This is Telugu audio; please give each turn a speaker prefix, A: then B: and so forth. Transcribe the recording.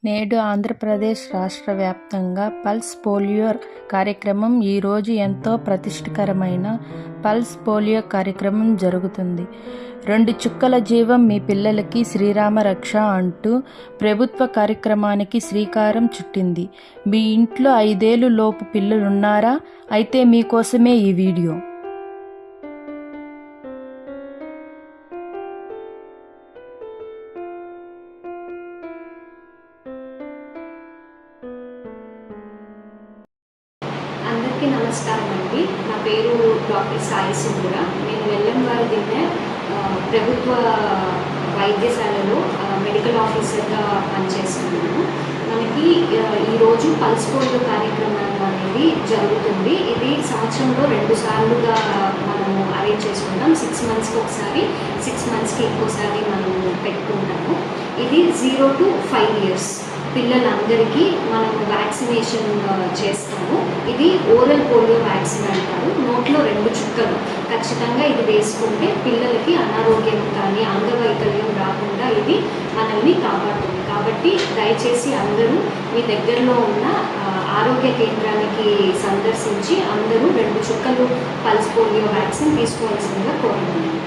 A: నేడు ఆంధ్రప్రదేశ్ రాష్ట్ర వ్యాప్తంగా పల్స్ పోలియో కార్యక్రమం ఈరోజు ఎంతో ప్రతిష్ఠకరమైన పల్స్ పోలియో కార్యక్రమం జరుగుతుంది. 2 చుక్కల జీవం మీ పిల్లలకి శ్రీరామ రక్ష అంటూ ప్రభుత్వ కార్యక్రమానికి శ్రీకారం చుట్టింది. మీ ఇంట్లో 5 ఏళ్ల లోపు పిల్లలున్నారా? అయితే మీకోసమే ఈ వీడియో.
B: అందరికీ నమస్కారం అండి. నా పేరు డాక్టర్ సాయి సింధూర. నేను వెల్లంవారి దిన్నె ప్రభుత్వ వైద్యశాలలో మెడికల్ ఆఫీసర్గా పనిచేస్తున్నాను. మనకి ఈరోజు పల్స్ పోలియో కార్యక్రమం అనేది జరుగుతుంది. ఇది సంవత్సరంలో 2 సార్లుగా మనము అరేంజ్ చేసుకుంటాం. 6 మంత్స్కి ఒకసారి, 6 మంత్స్కి ఇంకోసారి మనము పెట్టుకుంటాము. ఇది 0 to 5 years పిల్లలందరికీ మనము వ్యాక్సినేషన్ చేస్తాము. ఇది ఓరల్ పోలియో వ్యాక్సిన్ అంటారు. నోట్లో 2 చుక్కలు ఖచ్చితంగా ఇది వేసుకుంటే పిల్లలకి అనారోగ్యం కానీ అంగవైకల్యం రాకుండా ఇది మనల్ని కాపాడుతుంది. కాబట్టి దయచేసి అందరూ మీ దగ్గరలో ఉన్న ఆరోగ్య కేంద్రానికి సందర్శించి అందరూ 2 చుక్కలు పల్స్ పోలియో వ్యాక్సిన్ తీసుకోవాల్సిందిగా కోరుతున్నాను.